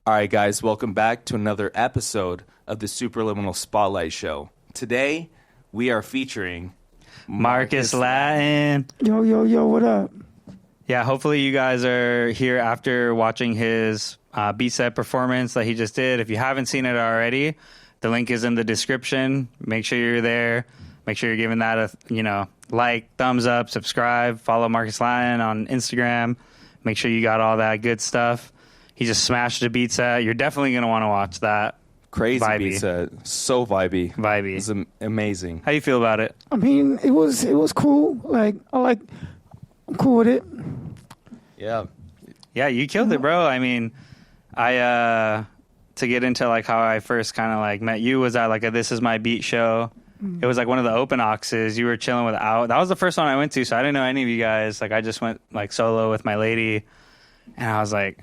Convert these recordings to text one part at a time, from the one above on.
All right, guys, welcome back to another episode of the Supraliminal Spotlight Show. Today, we are featuring Marques Lattin. Yo, what up? Yeah, hopefully you guys are here after watching his beat set performance that he just did. If you haven't seen it already, the link is in the description. Make sure you're there. Make sure you're giving that a like, thumbs up, subscribe, follow Marques Lattin on Instagram. Make sure you got all that good stuff. He just smashed a beat set. You're definitely going to want to watch that. Crazy beat set. So vibey. It's amazing. How you feel about it? I mean, it was cool. I'm cool with it. Yeah. Yeah, you killed it, bro. I mean, to get into like how I first kind of like met you was at like a This Is My Beat show. It was like one of the open oxes. You were chilling with Out. That was the first one I went to, so I didn't know any of you guys. Like I just went like solo with my lady, and I was like,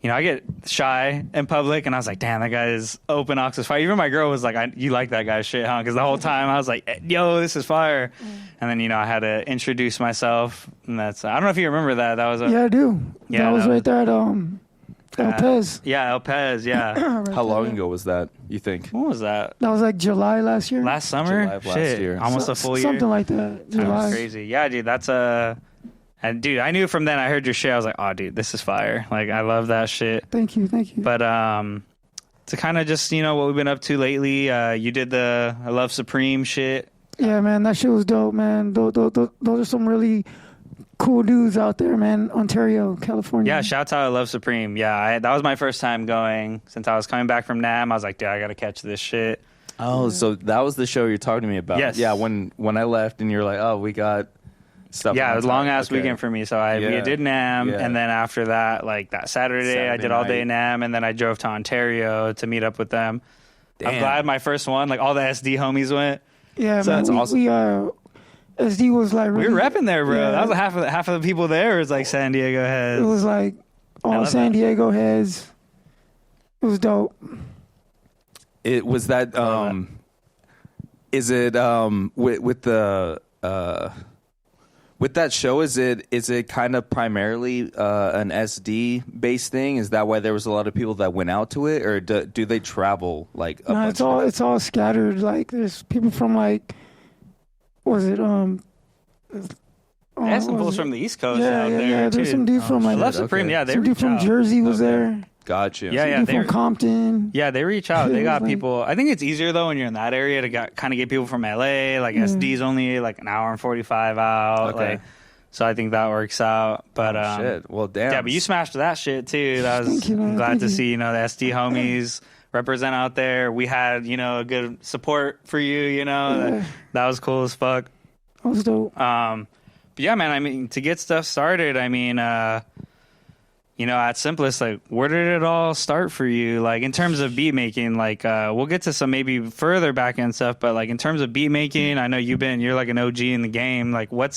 I get shy in public, and I was like, damn, that guy is open oxes fire. Even my girl was like, you like that guy's shit, huh? Because the whole time I was like, yo, this is fire. And then, I had to introduce myself, and that's, I don't know if you remember that. That was yeah, I do. Yeah, that was right there at El Pez. Yeah, El Pez, yeah. Right How long ago was that, you think? What was that? That was like July last year. Last summer? July of last Shit, year. almost a full year. Something like that. That July. was crazy. Yeah, dude, that's and dude, I knew from then I heard your shit. I was like, oh, dude, this is fire. Like, I love that shit. Thank you. But to kind of just, what we've been up to lately, you did the I Love Supreme shit. Yeah, man, that shit was dope, man. Those are some really cool dudes out there, man. Ontario, California. Yeah, shouts out I Love Supreme. Yeah, that was my first time going. Since I was coming back from NAM, I was like, dude, I got to catch this shit. Oh, so that was the show you're talking to me about? Yes. Yeah, when I left and you're like, oh, we got stuff. Yeah, it was a long-ass weekend for me. So we did NAM, Yeah. and then after that, like that Saturday I did all day NAM, and then I drove to Ontario to meet up with them. Damn. I'm glad my first one, like all the SD homies went. Yeah, So man. that's awesome. SD was like really, We were repping there, bro. Yeah. That was half of the people there was like San Diego heads. It was like all San Diego heads. It was dope. It was that. Is it with the with that show? Is it kind of primarily an SD based thing? Is that why there was a lot of people that went out to it, or do they travel like? No, it's all scattered. Like there's people from like, was it There's some fools from the East Coast out there. Yeah. There's too. some dude from I like Love Supreme. Okay. Yeah, they some dude reach from out. Jersey was there. Gotcha. Yeah, Some dude from Compton. Yeah, they reach out. They It got was like- people. I think it's easier though when you're in that area to kind of get people from LA. Like SD's only like an hour and 45 out. Okay. Like, so I think that works out. But Shit. Well, damn. yeah, but you smashed that shit too. That was Thank you, man. I'm glad Thank to you. see the SD homies represent out there. We had a good support for you. That was cool as fuck. That was dope. But yeah, man, I mean, to get stuff started, I mean, at Simplest, like, where did it all start for you? Like, in terms of beat making, like, we'll get to some maybe further back end stuff, but like, in terms of beat making, I know you're like an OG in the game. Like, where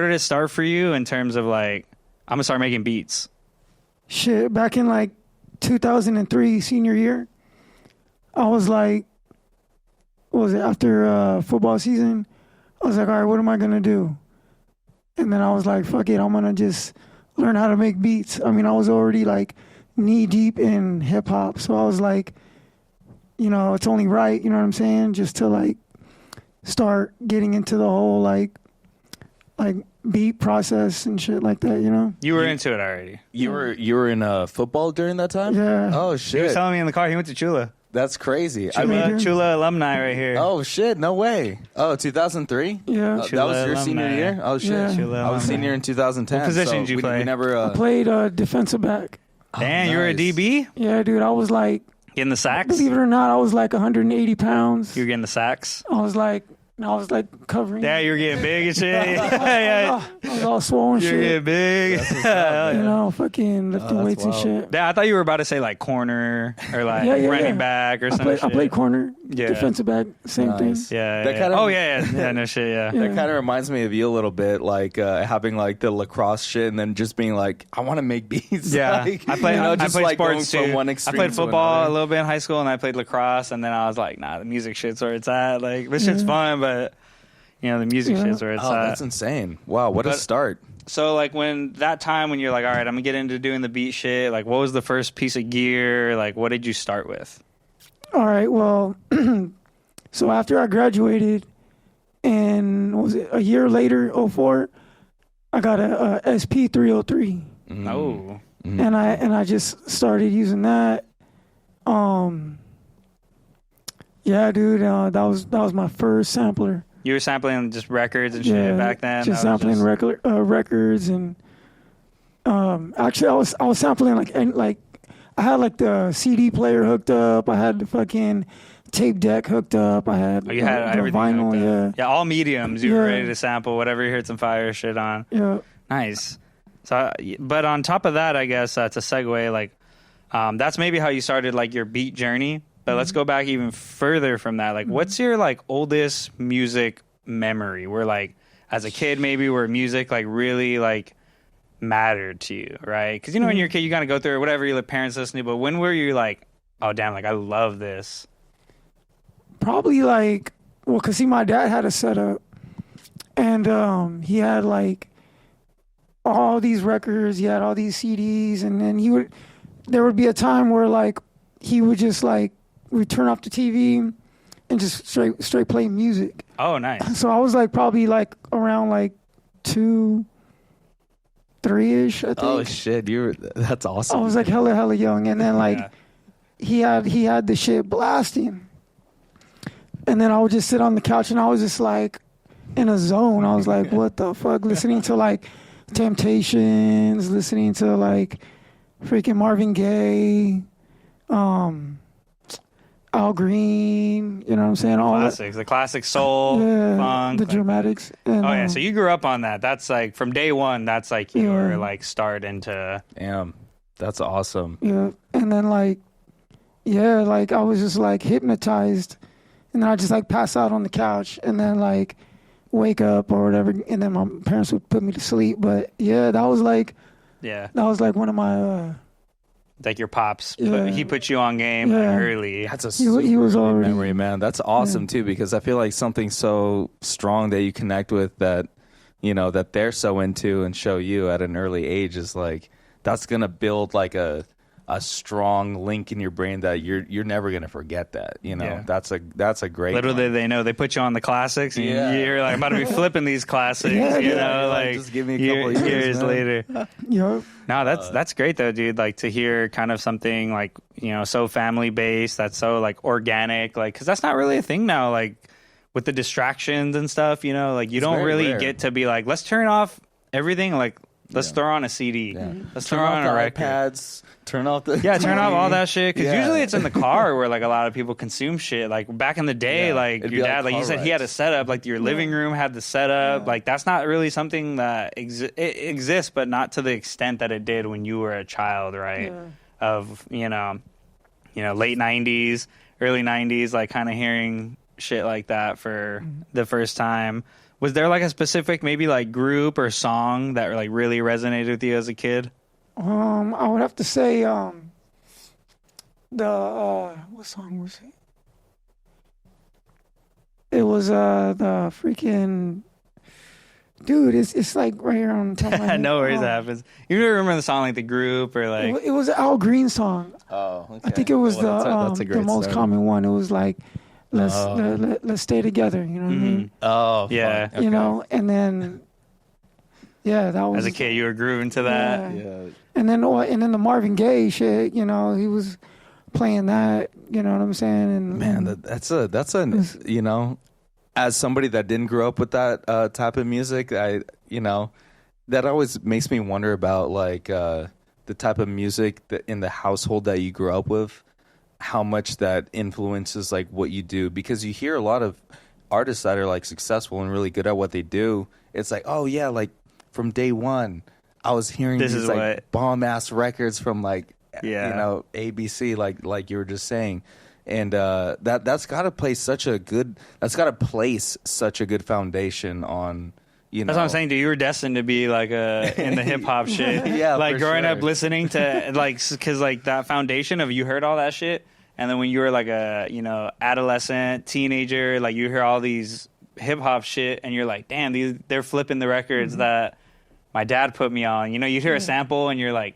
did it start for you in terms of like, I'm gonna start making beats? Shit, back in like 2003 senior year, I was like, what was it, after football season? I was like, all right, what am I gonna do? And then I was like, fuck it, I'm gonna just learn how to make beats. I mean, I was already like knee deep in hip hop, so I was like, it's only right, you know what I'm saying, just to like start getting into the whole like beat process and shit like that, You were into it already. You were in football during that time? Yeah. Oh He was shit. telling me in the car he went to Chula. That's crazy. Chula alumni right here. Oh shit! No way. Oh, 2003. Yeah. That was Chula your senior alumni. year. Oh shit! Yeah. Chula I was alumni. senior in 2010. What position did you we play? never. Played defensive back. Damn, you were a nice. DB? Yeah, dude, I was like, Getting the sacks? believe it or not, I was like 180 pounds. You were getting the sacks? I was like covering. Yeah, you were getting big and shit. yeah. I was all swollen You're shit. getting big. Fucking lifting weights and shit. Yeah, I thought you were about to say like corner or like Yeah, running back or something. I played corner, Yeah. defensive back, same Nice. thing. Yeah. That yeah. kinda- Oh yeah. No shit. Yeah. Yeah. That kind of reminds me of you a little bit, like having like the lacrosse shit, and then just being like, I want to make beats. Yeah, Like, I played. I just played like sports going from too. one I extreme played to football another. a little bit in high school, and I played lacrosse. And then I was like, nah, the music shit's where it's at. Like this shit's fun, but the music shit's where it's Oh, at. that's insane! Wow, what a But- start. So, like, when you're like, all right, I'm gonna get into doing the beat shit, like, what was the first piece of gear? Like, what did you start with? All right, well, so after I graduated, and what was it, a year later, '04, I got a SP303. Oh. And I just started using that. Yeah, dude, that was my first sampler. You were sampling just records and shit back then? Just sampling records, and actually I was sampling like I had like the CD player hooked up, I had the fucking tape deck hooked up, I had you had the everything vinyl, yeah, all mediums. You were ready to sample whatever you heard some fire shit on. Yeah. Nice. So, but on top of that, I guess to segue, like that's maybe how you started like your beat journey. But let's go back even further from that. Like, what's your like oldest music memory? Where like as a kid, maybe where music like really like mattered to you, right? Because you know when you're a kid, you kind of go through whatever your parents listen to. But when were you like, oh damn, like I love this? Probably like, well, cause see, my dad had a setup, and he had like all these records, he had all these CDs, and then there would be a time where like he would just like we'd turn off the TV and just straight play music. Oh, nice. So I was like probably like around like 2, 3-ish, I think. Oh shit, that's awesome. I was like hella young, and then like he had the shit blasting, and then I would just sit on the couch and I was just like in a zone. I was like, what the fuck, listening to like Temptations, listening to like freaking Marvin Gaye, Al Green, you know what I'm saying? All classics, the classic soul, funk, the dramatics. And, oh yeah, so you grew up on that. That's like from day one. That's like your like start into. Damn, that's awesome. Yeah, and then like, yeah, like I was just like hypnotized, and then I just like pass out on the couch, and then like wake up or whatever, and then my parents would put me to sleep. But yeah, that was like one of my. Like your pops, he put you on game early. That's a super he was already, memory, man. That's awesome too, because I feel like something so strong that you connect with, that you know that they're so into and show you at an early age, is like that's gonna build like a strong link in your brain that you're never gonna forget that. You know, that's a great. Little did they know they put you on the classics, and you're like about to be flipping these classics. You know, like just give me a couple years later. Yep. No, that's great though, dude. Like to hear kind of something like, you know, so family based, that's so like organic, like because that's not really a thing now. Like with the distractions and stuff, you know, like you don't really get to be like, let's turn off everything, like let's throw on a CD, let's turn on a record. iPads, turn off the turn off all that shit, because usually it's in the car where like a lot of people consume shit. Like back in the day, like your dad, like you said, he had a setup, like your living room had the setup. Like that's not really something that it exists, but not to the extent that it did when you were a child, right? Of you know late 90s, early 90s, like kind of hearing shit like that for the first time. Was there like a specific maybe like group or song that like really resonated with you as a kid? I would have to say what song was it? It was the freaking dude. It's like right here on top of my head. No worries, happens. You remember the song like the group or like it was an Al Green song. Oh, okay. I think it was that's a great the most common one. It was like let's stay together. You know what I mean? Oh, yeah. Okay. You know, and then that was as a kid you were grooving to that. Yeah. And then the Marvin Gaye shit. You know, he was playing that. You know what I'm saying? And man, that's a you know, as somebody that didn't grow up with that type of music, that always makes me wonder about like the type of music that in the household that you grew up with, how much that influences like what you do, because you hear a lot of artists that are like successful and really good at what they do. It's like, oh yeah, like from day one, I was hearing these like bomb ass records from like ABC, like you were just saying. And that's got to place such a good foundation on, you know. That's what I'm saying, dude. You were destined to be like in the hip hop shit. Yeah, like growing up sure. listening to like, because like that foundation of you heard all that shit, and then when you were like a adolescent teenager, like you hear all these hip hop shit, and you're like, damn, they're flipping the records that my dad put me on. You know, you'd hear a sample and you're like,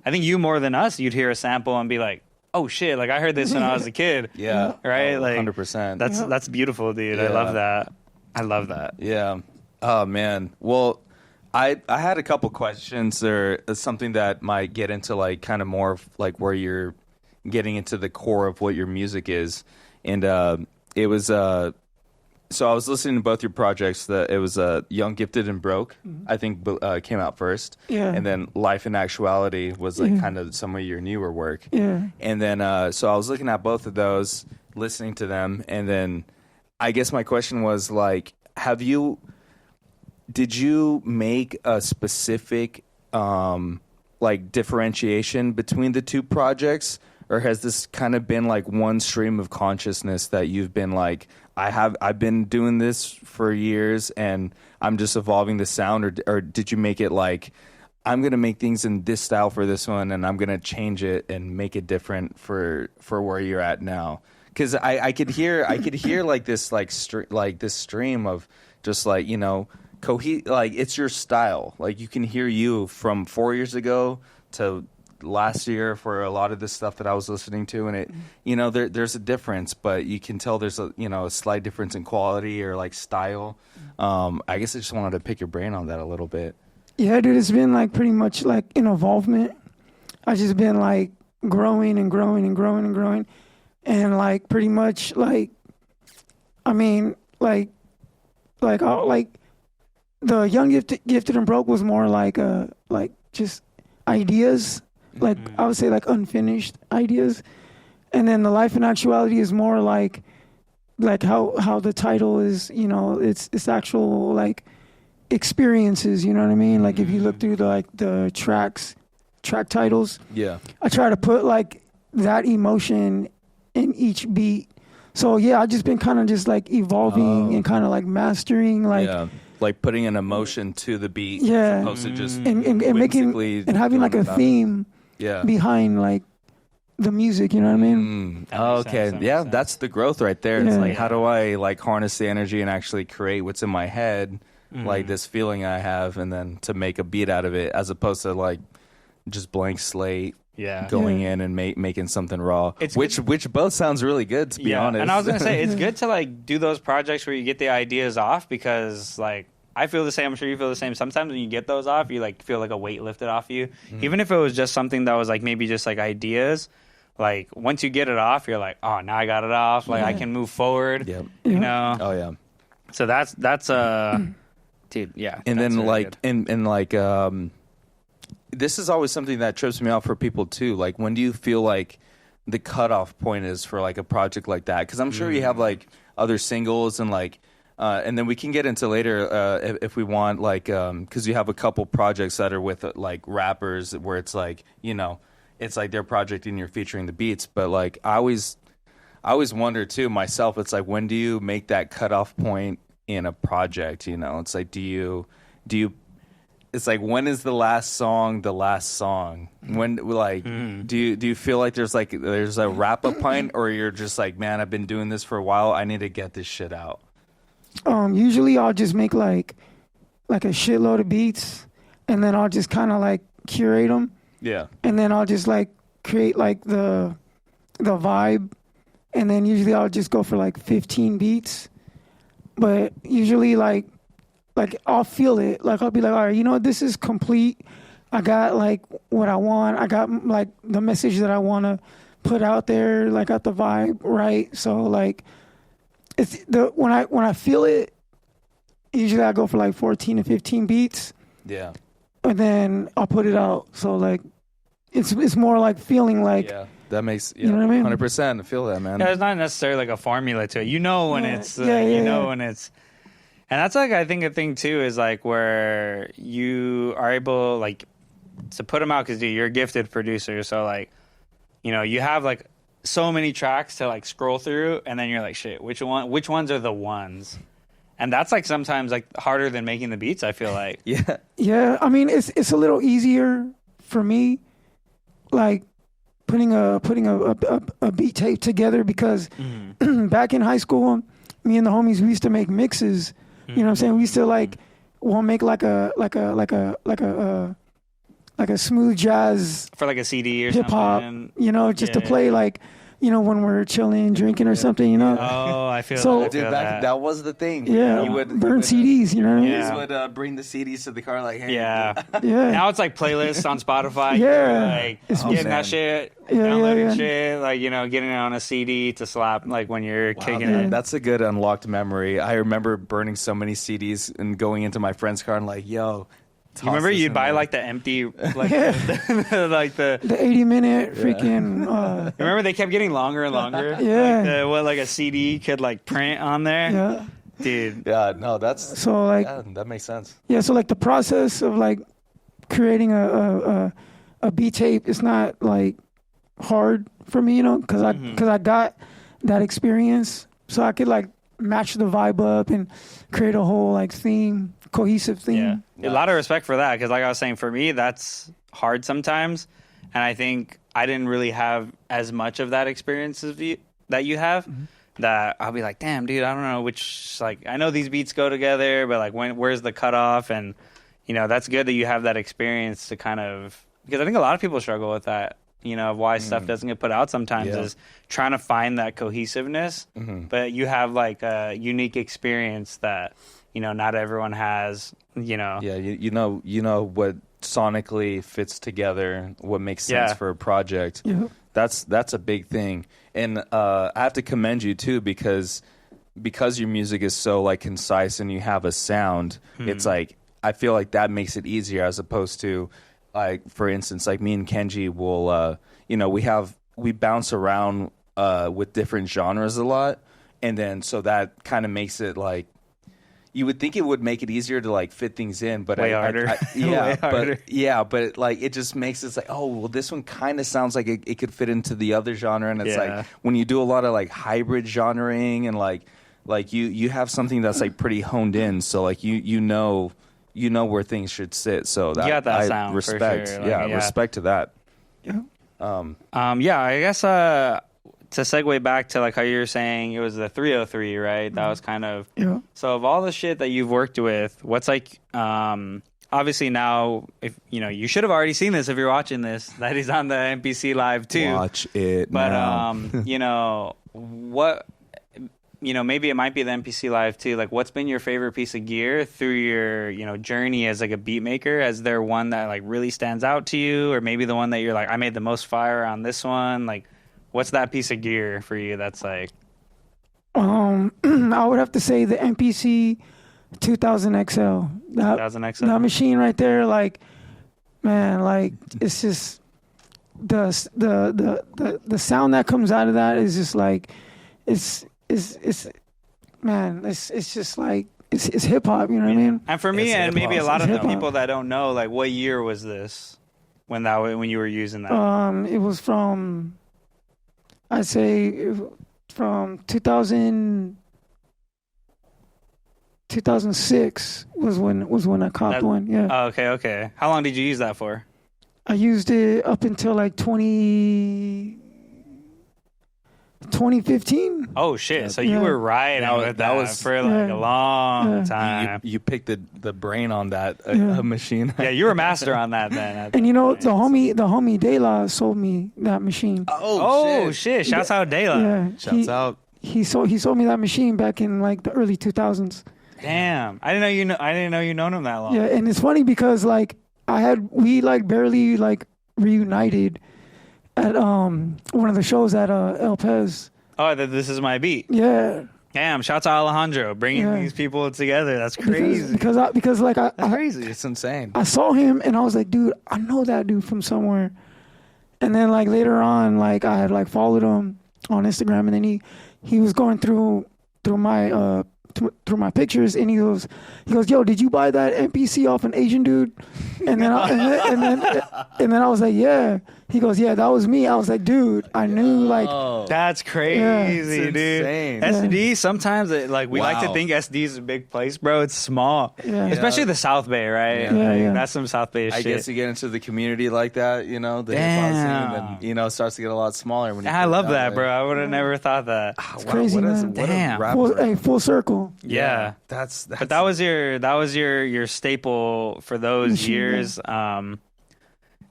I think you more than us, you'd hear a sample and be like, oh shit, like I heard this when I was a kid. Yeah. Right? Like 100%. That's beautiful, dude. Yeah. I love that. I love that. Yeah. Oh man. Well, I had a couple questions or something that might get into like kind of more of like where you're getting into the core of what your music is. And it was so I was listening to both your projects. It was Young, Gifted, and Broke, I think came out first. Yeah. And then Life in Actuality was like kind of some of your newer work. Yeah. And then so I was looking at both of those, listening to them, and then I guess my question was like, did you make a specific like differentiation between the two projects, or has this kind of been like one stream of consciousness that you've been like, I've been doing this for years and I'm just evolving the sound, or did you make it like, I'm going to make things in this style for this one and I'm going to change it and make it different for where you're at now? Cuz I could hear like this this stream of just like, you know, like it's your style. Like you can hear you from 4 years ago to last year for a lot of this stuff that I was listening to, and it, you know, there's a difference, but you can tell there's a, you know, a slight difference in quality or like style. I guess I just wanted to pick your brain on that a little bit. Yeah, dude, it's been like pretty much like an involvement. I've just been like growing and growing and growing and growing, and like pretty much like, I mean, like the Young, Gifted, and Broke was more like just ideas. Like I would say like unfinished ideas, and then the Life in Actuality is more like how the title is, you know, it's actual like experiences, you know what I mean? Like if you look through the track titles, yeah, I try to put like that emotion in each beat. So yeah, I've just been kind of just like evolving and kind of like mastering like putting an emotion to the beat, yeah, as opposed to just and making and having like a theme behind like the music, you know what I mean? Okay, yeah, that's the growth right there. It's like, how do I like harness the energy and actually create what's in my head, like this feeling I have, and then to make a beat out of it, as opposed to like just blank slate. Going in and making something raw, which both sounds really good, to be honest. And I was gonna say it's good to like do those projects where you get the ideas off, because like I feel the same. I'm sure you feel the same. Sometimes when you get those off, you like feel like a weight lifted off you. Even if it was just something that was like maybe just like ideas. Like once you get it off, you're like, oh, now I got it off. Like I can move forward. You know. Oh yeah. So that's dude. Yeah. And then really like good. and like this is always something that trips me out for people too. Like, when do you feel like the cutoff point is for like a project like that? Because I'm sure you have like other singles and like, and then we can get into later if we want, like, because you have a couple projects that are with like rappers where it's like, you know, it's like their project and you're featuring the beats. But like, I always wonder too myself. It's like, when do you make that cutoff point in a project? You know, it's like, do you it's like, when is the last song the last song? When, like, do you feel like there's a wrap up point, or you're just like, man, I've been doing this for a while, I need to get this shit out? Usually I'll just make like a shitload of beats, and then I'll just kind of like curate them. Yeah. And then I'll just like create like the vibe, and then usually I'll just go for like 15 beats. But usually like I'll feel it. Like I'll be like, all right, you know what, this is complete. I got like what I want. I got like the message that I want to put out there. Like, got the vibe right. So like, it's when I feel it, usually I go for like 14 to 15 beats. Yeah. And then I'll put it out. So like, it's more like feeling like. Yeah. That makes, you know what I mean? 100%. I feel that, man. Yeah, there's not necessarily like a formula to it. You know when it's, when it's. And that's like, I think a thing too is like where you are able like to put them out, because you're a gifted producer. So like, you know, you have like so many tracks to like scroll through, and then you're like, shit, which ones are the ones? And that's like sometimes like harder than making the beats, I feel like. Yeah. I mean, it's a little easier for me, like putting a beat tape together, because back in high school, me and the homies, we used to make mixes. You know what I'm saying? We used to like we'll make like a smooth jazz For like a CD or hip hop, something. you know, just to play like, you know, when we're chilling, drinking or something, you know. Oh, I feel So- that. I Dude, feel that was the thing. Yeah, You would burn CDs, you know what I mean? Yeah. You would bring the CDs to the car, like, hey. Yeah. Yeah. Now it's like playlists on Spotify. Yeah. Like It's- getting man. that shit, Yeah, downloading yeah. shit, like, you know, getting it on a CD to slap, like when you're Wow, kicking man, it. that's a good unlocked memory. I remember burning so many CDs and going into my friend's car and like, yo. You remember toss this you'd in buy there. like the empty, like, like The 80-minute freaking. remember they kept getting longer and longer? Yeah. Like a CD could like print on there? Yeah. Dude. Yeah, no, that's So like, yeah, that makes sense. yeah. So like the process of like creating a beat tape is not like hard for me, you know, because I got that experience, so I could like match the vibe up and create a whole like theme, cohesive theme. Yeah. A lot of respect for that because, like I was saying, for me, that's hard sometimes. And I think I didn't really have as much of that experience as that you have. That I'll be like, damn, dude, I don't know which, like, I know these beats go together, but like, where's the cutoff? And, you know, that's good that you have that experience to kind of, because I think a lot of people struggle with that, you know, why stuff doesn't get put out sometimes is trying to find that cohesiveness. But you have like a unique experience that, you know, not everyone has, you know. Yeah, you know what sonically fits together, what makes sense for a project. Yeah. That's a big thing. And I have to commend you too because your music is so like concise and you have a sound. It's like I feel like that makes it easier as opposed to like, for instance, like me and Kenji will you know, we bounce around with different genres a lot, and then so that kind of makes it like, you would think it would make it easier to like fit things in, but Way harder. yeah, Way harder. but like it just makes it like, oh well, this one kind of sounds like it could fit into the other genre, and it's like when you do a lot of like hybrid genreing and like you have something that's like pretty honed in, so like you know where things should sit. So that You got that I sound for respect, sure. Like, respect to that. Yeah. Yeah, I guess to segue back to like how you were saying it was the 303, right? That was kind of so of all the shit that you've worked with, what's like obviously now, if you know, you should have already seen this if you're watching this, that is on the NPC Live too. Watch it, but now. you know, what, you know, maybe it might be the NPC Live too. Like, what's been your favorite piece of gear through your, you know, journey as like a beat maker? Is there one that like really stands out to you, or maybe the one that you're like, I made the most fire on this one? Like, what's that piece of gear for you that's like? I would have to say the MPC 2000 XL. 2000 XL? That machine right there, like, man, like it's just the sound that comes out of that is just like it's man, it's just like it's hip hop, you know what I mean? And for me, It's and maybe a hip-hop. lot of the It's hip-hop. people that don't know, like, what year was this when you were using that? It was from, I'd say, from 2006 was when I copped one. Yeah. Oh, okay. How long did you use that for? I used it up until like 2015. Oh shit! So you Yeah. were riding with that was- for like a long Yeah. time. You picked the brain on that Yeah. machine. Yeah, you were master on that then. And you know, the homie De La sold me that machine. Oh shit! Shouts out Dayla. Yeah. Shouts out. He sold me that machine back in like the early 2000s. Damn, I didn't know you known him that long. Yeah, and it's funny because like we like barely like reunited at one of the shows at El Pez. Oh, this is my beat. Yeah. Damn, shouts out Alejandro bringing these people together. That's crazy. Because like That's crazy. It's insane. I saw him and I was like, dude, I know that dude from somewhere. And then like later on, like I had like followed him on Instagram, and then he was going through my through my pictures, and he goes, yo, did you buy that MPC off an Asian dude? And then and then I was like, yeah. He goes, yeah, that was me. I was like, dude, I knew like. That's crazy, It's dude. insane. SD, sometimes we like to Wow. think SD is a big place, bro. It's small. Yeah. Especially the South Bay, right? Yeah. Yeah, yeah. That's some South Bay I shit. guess you get into the community like that, you know, the hip hop Damn. scene, and it starts to get a lot smaller. When you I put it love that that, way. bro. I would have never thought that. Wow, crazy, what is- man. what a Damn. rapper. Full circle. Yeah, Yeah. That's But that was your staple for those years.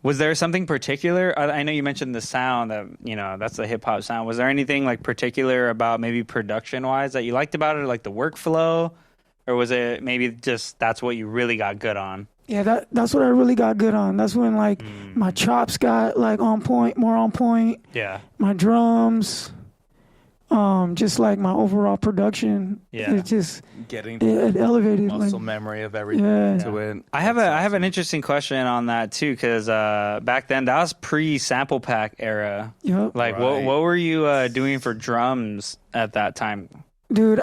Was there something particular? I know you mentioned the sound that, that's the hip hop sound. Was there anything like particular about maybe production wise that you liked about it, or like the workflow, or was it maybe just that's what you really got good on? Yeah, that's what I really got good on. That's when like my chops got like more on point. Yeah. My drums, just like my overall production. Yeah. It just getting it elevated muscle like, memory of everything to it. I have an interesting question on that too, because back then that was pre-sample pack era. Yep. Like what were you doing for drums at that time? Dude,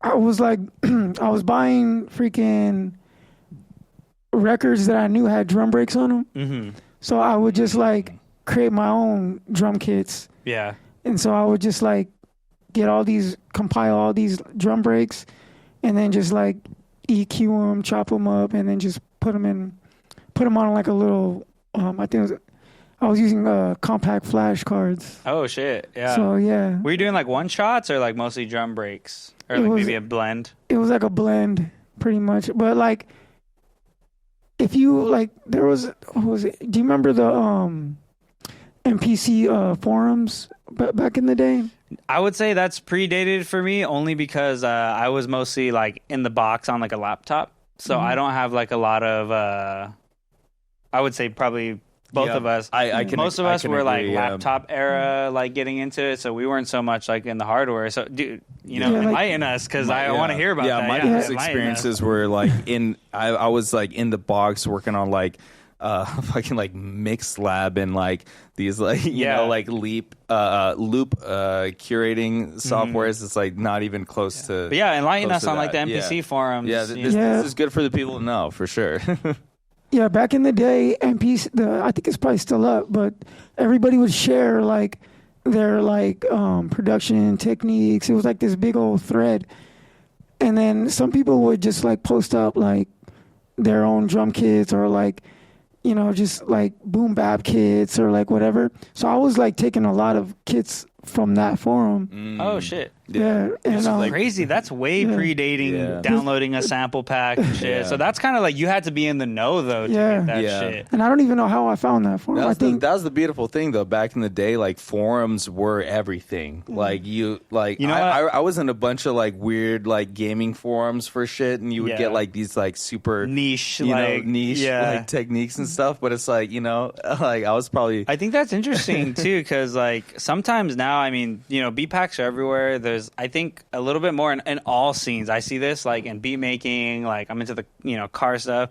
I was like I was buying freaking records that I knew had drum breaks on them. Mm-hmm. So I would just like create my own drum kits. Yeah. And so I would just like compile all these drum breaks, and then just like EQ them, chop them up, and then just put them on like a little, I was using compact flash cards. Oh shit. Yeah. So yeah. Were you doing like one shots or like mostly drum breaks, or like maybe a blend? It was like a blend pretty much. But like, if you like, there was, what was it? Do you remember the MPC forums back in the day? I would say that's predated for me, only because I was mostly like in the box on like a laptop, so I don't have like a lot of. I would say probably both of us. Most of us were like laptop era, like getting into it, so we weren't so much like in the hardware. So, dude, enlighten us, because I want to hear about that. My experiences were like I was like in the box working on like fucking like Mix Lab and like these like like loop curating softwares. It's like not even close to. But enlighten us on like the MPC forums. Yeah, this is good for the people to know for sure. Yeah, back in the day, MPC, I think it's probably still up, but everybody would share like their like production techniques. It was like this big old thread, and then some people would just like post up like their own drum kits, or like just like boom bap kits or like whatever. So I was like taking a lot of kits from that forum. Oh shit. Yeah, and crazy. That's way predating downloading a sample pack and shit. Yeah. So that's kind of like you had to be in the know though to get that shit. And I don't even know how I found that forum. That was the beautiful thing though. Back in the day, like forums were everything. Like I was in a bunch of like weird like gaming forums for shit, and you would get like these like super niche like techniques and stuff. But it's like like I was probably. I think that's interesting too, because like sometimes now, I mean, beat packs are everywhere. There's, I think, a little bit more in all scenes. I see this like in beat making, like I'm into the car stuff.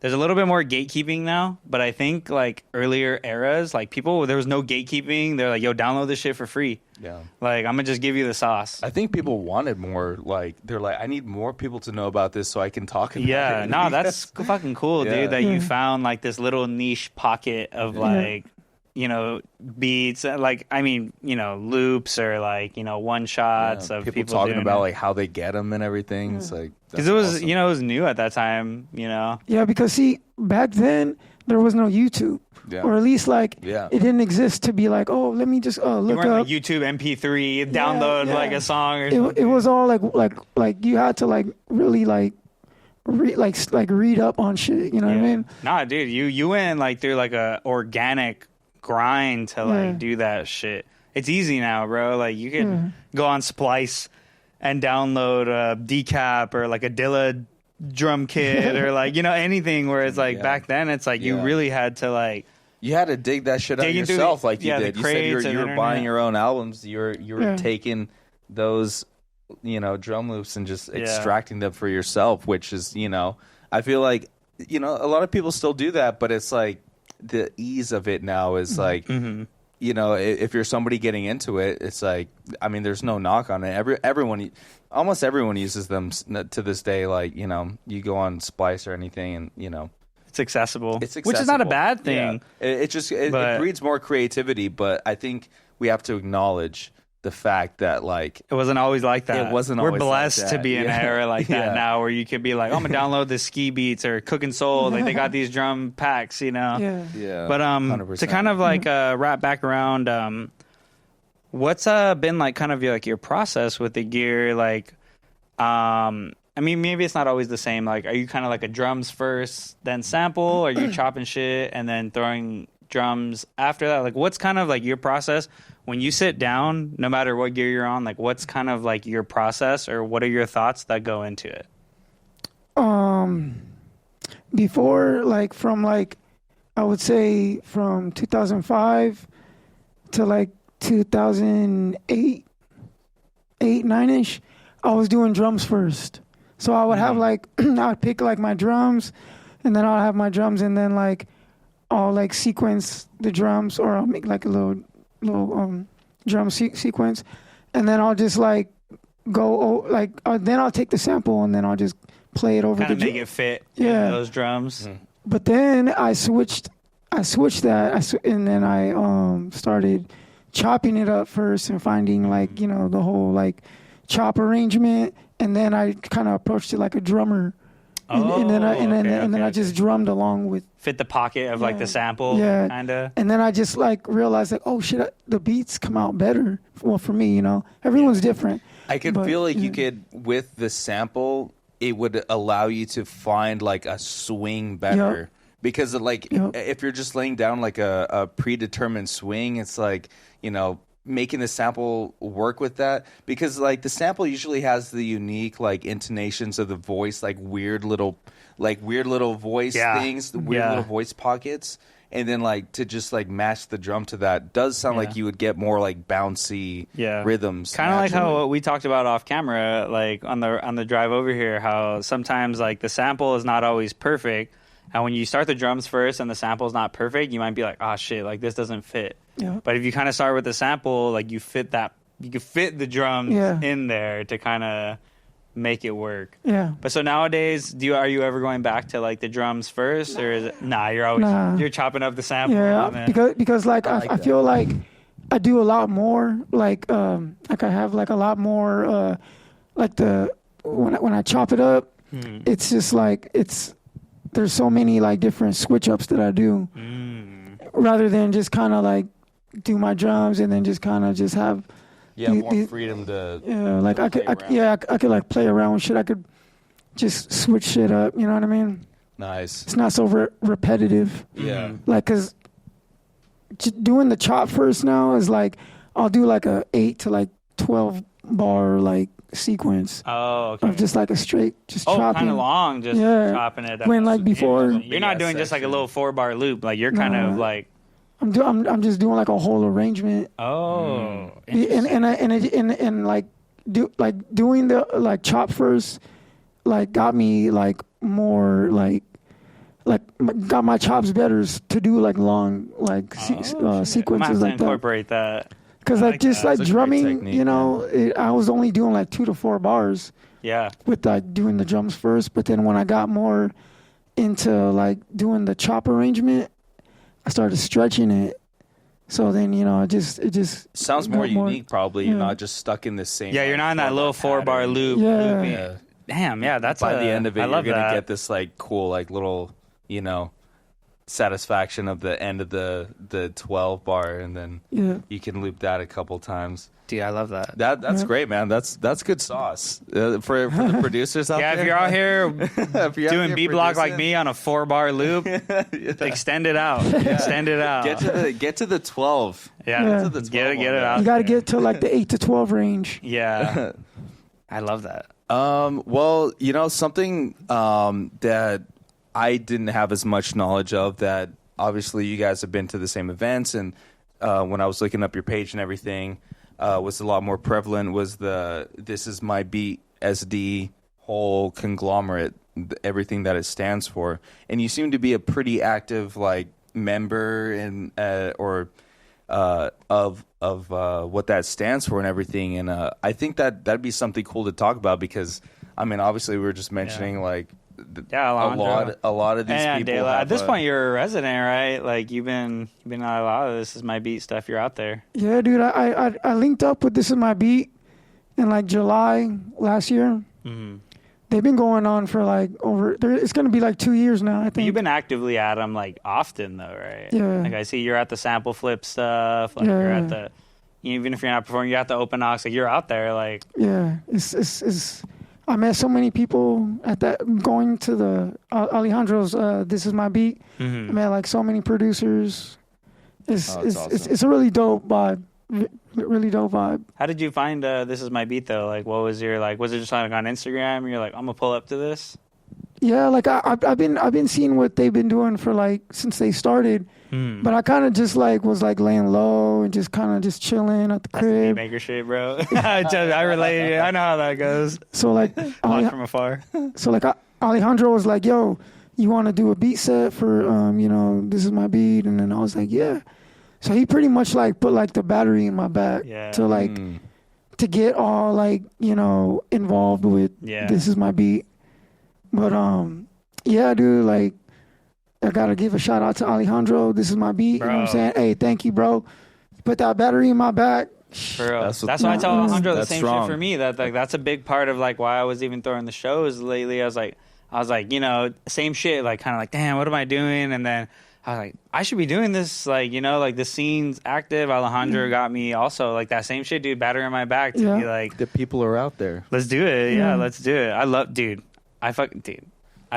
There's a little bit more gatekeeping now, but I think like earlier eras, like there was no gatekeeping. They're like, yo, download this shit for free. Yeah. Like, I'm gonna just give you the sauce. I think people wanted more, like, they're like, I need more people to know about this so I can talk about it. Yeah, no, that's fucking cool, dude, that you found like this little niche pocket of like, beats, like, I mean, loops or like, one shots of people talking about like how they get them and everything. It's like, because it was, awesome. It was new at that time, Yeah, because see, back then there was no YouTube. Yeah. Or at least like it didn't exist to be like, oh, let me just look up like YouTube MP3, download like a song or something. It was all like you had to like really like read up on shit. You know what I mean? Nah, dude, you went like through like a organic grind to like do that shit. It's easy now, bro. Like you can go on Splice and download a decap or like a Dilla drum kit or like anything. Where it's like back then, it's like you really had to like. You had to dig that shit out yourself, like you did. You said you were buying your own albums. You were taking those, drum loops and just extracting them for yourself. Which is, I feel like, a lot of people still do that, but it's like the ease of it now is like, if you're somebody getting into it, it's like, I mean, there's no knock on it. Almost everyone uses them to this day. Like, you go on Splice or anything, and It's accessible, which is not a bad thing. Yeah. It breeds more creativity, but I think we have to acknowledge the fact that like it wasn't always like that. It wasn't. We're blessed to be in an era like that now, where you could be like, "I'm gonna download the Ski Beats or Cookin' Soul." Like they got these drum packs, Yeah. But 100%. To kind of like wrap back around, what's been like kind of your process with the gear, like. I mean, maybe it's not always the same. Like, are you kind of like a drums first, then sample? Or are you chopping shit and then throwing drums after that? Like, what's kind of like your process when you sit down, no matter what gear you're on? Like, what's kind of like your process, or what are your thoughts that go into it? Before, like, from like, I would say from 2005 to like 2008, 9-ish, I was doing drums first. So I would have like, I would pick like my drums, and then I'll have my drums, and then like I'll like sequence the drums, or I'll make like a little drum sequence, and then I'll just like go then I'll take the sample, and then I'll just play it over Kind the of make it fit in those drums. But then I switched that, and then I started chopping it up first and finding like, you know, the whole like chop arrangement, and then I kind of approached it like a drummer. And then I just drummed along with, fit the pocket of like the sample, kind of. And then I just like realized like, oh shit, the beats come out better. Well, for me, you know, everyone's different. I could feel like you could, with the sample, it would allow you to find like a swing better. Because like if you're just laying down like a predetermined swing, it's like, you know, making the sample work with that, because like the sample usually has the unique like intonations of the voice, like weird little voice things, the weird little voice pockets, and then like to just like match the drum to that does sound like you would get more like bouncy rhythms. Kind of like how we talked about off camera, like on the drive over here, how sometimes like the sample is not always perfect. And when you start the drums first and the sample's not perfect, you might be like, oh shit, like this doesn't fit. Yeah. But if you kind of start with the sample, like you can fit the drums in there to kind of make it work. Yeah. But so nowadays, are you ever going back to like the drums first, or is it you're always you're chopping up the sample? Yeah, because like I feel like I do a lot more like I have like a lot more like when I chop it up, it's just like there's so many like different switch ups that I do, rather than just kind of like do my drums and then just kind of just have more freedom to like I could like play around with shit. I could just switch shit up. You know what I mean? Nice. It's not so repetitive. Yeah. Like, cause doing the chop first now is like I'll do like a 8 to like 12 bar like sequence of just like a straight chopping. Kind of long, just chopping it up. When like before, you're not doing just like a little 4-bar loop, like you're kind of like I'm just doing like a whole arrangement. And like doing the like chop first like got me like more like got my chops better to do like long like sequences like that. Incorporate that. Because like just like drumming, technique, you know, I was only doing like 2 to 4 bars. Yeah. With like doing the drums first, but then when I got more into like doing the chop arrangement, I started stretching it. So then, you know, it just sounds more unique. Probably you're not just stuck in the same. Yeah, you're not in that little 4-bar loop. Yeah. Damn. Yeah, that's by the end of it, you're gonna get this like cool like little, you know, satisfaction of the end of the 12 bar, and then you can loop that a couple times. Dude, I love that. That's great, man. That's good sauce for the producers out there. Yeah, if you're out here doing B block like me on a 4-bar loop, extend it out. Extend it out. Get to the 12. Yeah, get to the 12 get it out. You got to get to like the 8 to 12 range. Yeah, I love that. Well, you know, something that I didn't have as much knowledge of, that obviously you guys have been to the same events, and when I was looking up your page and everything, was a lot more prevalent was the This Is My Beat SD whole conglomerate, everything that it stands for. And you seem to be a pretty active like member and of what that stands for and everything. And I think that'd be something cool to talk about, because I mean, obviously we were just mentioning like a lot of these people. At this point, you're a resident, right? Like you've been on a lot of This Is My Beat stuff. You're out there. Yeah, dude. I linked up with This Is My Beat in like July last year. Mm-hmm. They've been going on for like it's going to be like 2 years now, I think. But you've been actively at them like often though, right? Yeah. Like I see you're at the sample flip stuff. Like you're at the, even if you're not performing, you're at the open ox. Like you're out there. Like yeah, I met so many people at that, going to the Alejandro's This Is My Beat. I met like so many producers. Awesome. It's a really dope vibe. Really dope vibe. How did you find This Is My Beat though? Like, what was your like? Was it just like on Instagram? And you're like, I'm gonna pull up to this. Yeah, like I've been seeing what they've been doing for like since they started, but I kind of just like was like laying low and just kind of just chilling at the crib. Maker shit, bro. I relate. I know how that goes. So like, Watch from afar. So like Alejandro was like, "Yo, you want to do a beat set for This Is My Beat?" And then I was like, "Yeah." So he pretty much like put like the battery in my back to like to get all like involved with This Is My Beat. But yeah, dude, like I gotta give a shout out to Alejandro. This Is My Beat. Bro. You know what I'm saying? Hey, thank you, bro. You put that battery in my back. Bro, that's why I tell Alejandro the same shit for me. That like that's a big part of like why I was even throwing the shows lately. I was like, same shit. Like kind of like, damn, what am I doing? And then I was like, I should be doing this. Like like the scene's active. Alejandro got me also like that same shit, dude. Battery in my back to be like, the people are out there. Let's do it. Yeah, let's do it. I love, dude. I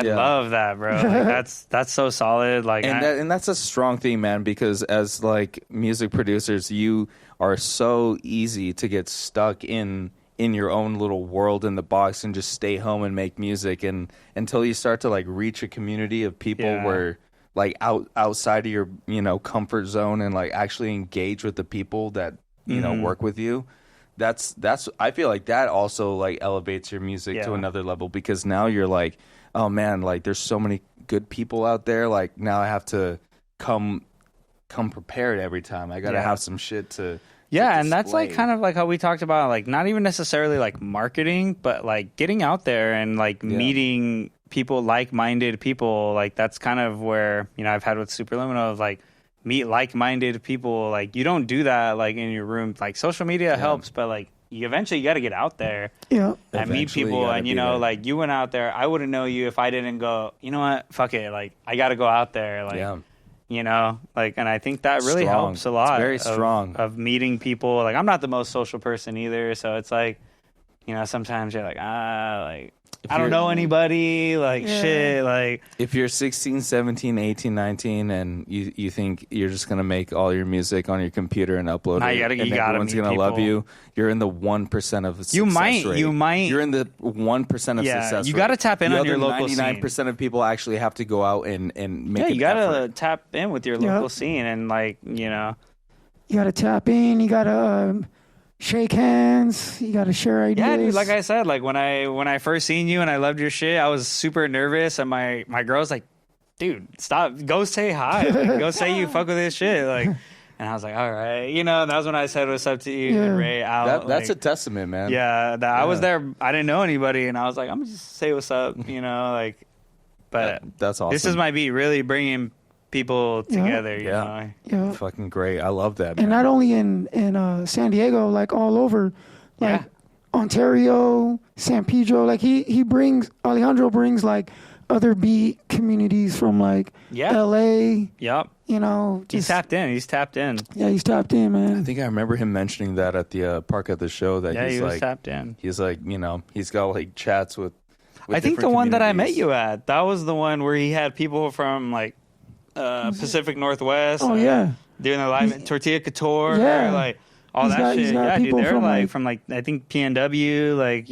love that, bro. Like, that's so solid. Like, and that's a strong thing, man. Because as like music producers, you are so easy to get stuck in your own little world in the box and just stay home and make music. And until you start to like reach a community of people where like outside of your comfort zone and like actually engage with the people that work with you. That's I feel like that also like elevates your music to another level, because now you're like, oh man, like there's so many good people out there. Like now I have to come prepared every time. I gotta have some shit to and that's like kind of like how we talked about, like not even necessarily like marketing, but like getting out there and like meeting people, like-minded people. Like that's kind of where I've had with Supraliminal of like meet like-minded people. Like you don't do that like in your room. Like social media helps, but like you eventually got to get out there and meet people. And like you went out there, I wouldn't know you if I didn't go, you know what, fuck it, like I got to go out there. Like like, and I think that really helps a lot. It's very strong of meeting people. Like I'm not the most social person either, so it's like sometimes you're like like I don't know anybody, like shit, like if you're 16, 17, 18, 19 and you think you're just going to make all your music on your computer and upload it and everyone's going to love you, you're in the 1% of success rate. You're in the 1% of success you got to tap in on your local 99% scene. of people actually have to go out and make you got to tap in with your local scene and like, you got to tap in, you got to shake hands, you gotta share ideas. Yeah, dude, like I said, like when I first seen you and I loved your shit, I was super nervous, and my girl's like, dude, stop, go say hi, like, go say you fuck with this shit, like, and I was like, all right, and that was when I said what's up to you and Ray out. That's a testament, man. I was there, I didn't know anybody, and I was like, I'm gonna just say what's up, like, but that's awesome. This Is My Beat, really bringing people together, you know? Fucking great. I love that, man. And not only in San Diego, like all over, like Ontario, San Pedro, like Alejandro brings like other beat communities from like LA. Yep. He's tapped in. Yeah, he's tapped in, man. I think I remember him mentioning that at the park at the show that he was tapped in. He's like, he's got like chats with I think the one that I met you at, that was the one where he had people from like Pacific Northwest. Oh yeah, doing the live Tortilla Couture. Yeah, like all that shit. Yeah, dude, they're from like I think PNW. Like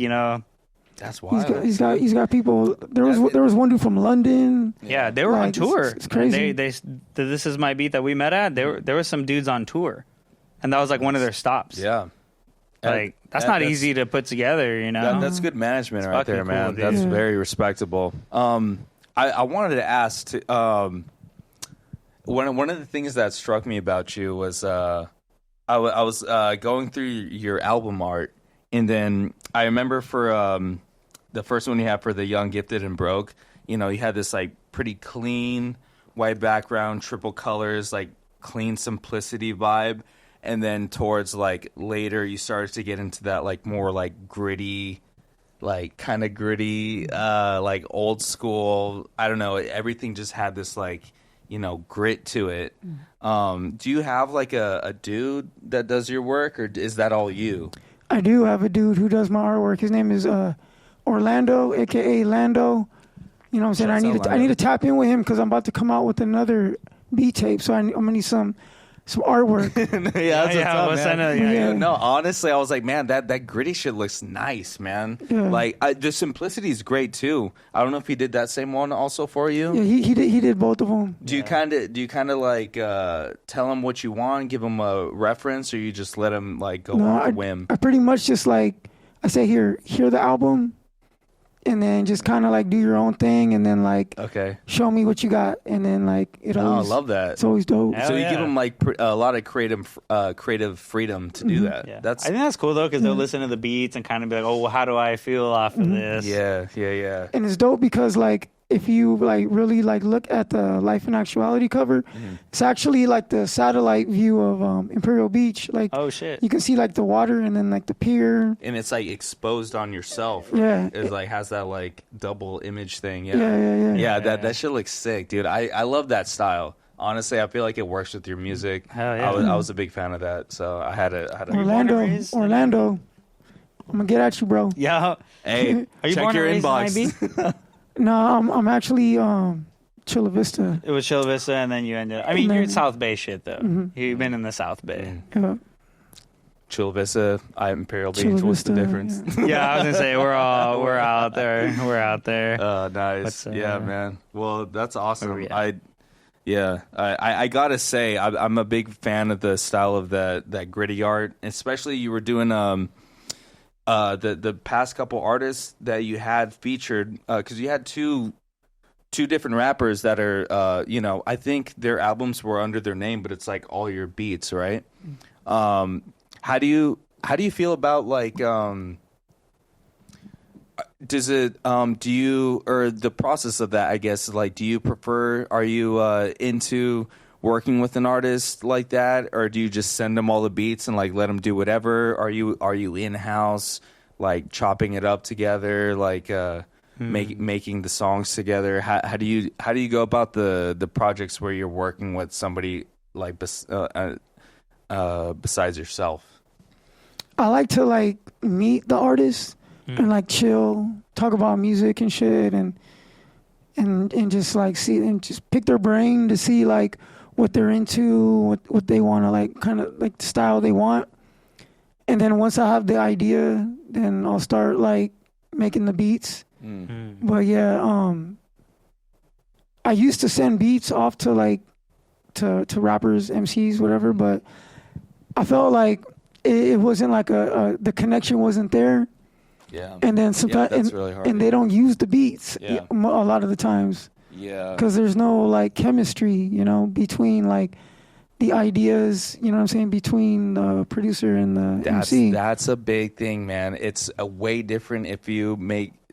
that's wild. He's got people. There was one dude from London. Yeah, they were on tour. It's crazy. This Is My Beat that we met at. There were some dudes on tour, and that was like one of their stops. Yeah. Like that's not easy to put together, That's good management right there, man. Cool, that's very respectable. I wanted to ask. One of the things that struck me about you was I was going through your album art, and then I remember for the first one you had for The Young, Gifted, and Broke, you had this like pretty clean white background, triple colors, like clean simplicity vibe, and then towards like later you started to get into that like more like gritty, like kind of gritty, like old school. I don't know. Everything just had this like grit to it. Do you have like a dude that does your work, or is that all you? I do have a dude who does my artwork. His name is Orlando, aka Lando. You know what I'm saying? I need to tap in with him because I'm about to come out with another beat tape. So I'm gonna need some artwork. No, honestly, I was like, man, that gritty shit looks nice, man. Yeah. Like the simplicity is great too. I don't know if he did that same one also for you. Yeah, he did both of them. Do you kind of like tell him what you want, give him a reference, or you just let him like go on a whim? I pretty much just like I say, hear the album. And then just kind of like do your own thing, and then like show me what you got, and then like I love that. It's always dope. So you give them like a lot of creative freedom to do that. Yeah. I think that's cool though, because they'll listen to the beats and kind of be like, oh, well, how do I feel off of this? Yeah. And it's dope because like if you like really like look at the Life in Actuality cover, it's actually like the satellite view of Imperial Beach. Like, oh shit, you can see like the water and then like the pier, and it's like exposed on yourself. Yeah, it's like has that like double image thing. Yeah. That shit looks sick, dude. I love that style. Honestly, I feel like it works with your music. Hell yeah. I was a big fan of that, so I had a Orlando. I'm gonna get at you, bro. Yeah. Hey, are you check your inbox. No, I'm actually Chula Vista. It was Chula Vista, and then you ended up... I mean, you're in South Bay shit, though. You've been in the South Bay. Yeah. Chula Vista, Imperial Beach. What's the difference? Yeah, I was going to say, we're out there. We're out there. Nice. Yeah, man. Well, that's awesome. I gotta say, I'm a big fan of the style of that gritty art. Especially you were doing... the past couple artists that you had featured, because you had two different rappers that are, I think their albums were under their name, but it's like all your beats, right? How do you feel about like, does it, do you, or the process of that, I guess, like, do you prefer, are you into working with an artist like that, or do you just send them all the beats and like let them do whatever? Are you in house, like chopping it up together, like making the songs together? How do you go about the projects where you're working with somebody like besides yourself? I like to like meet the artist and like chill, talk about music and shit, and just like see and just pick their brain to see like what they're into, what they want to like, kind of like the style they want. And then once I have the idea, then I'll start like making the beats. But yeah, I used to send beats off to like to rappers, MCs, whatever, but I felt like it wasn't like the connection wasn't there. Yeah. And then sometimes that's really hard. and they don't use the beats a lot of the times. Yeah. Because there's no like chemistry, between like the ideas, you know what I'm saying, between the producer and the MC. That's a big thing, man. It's a way different if you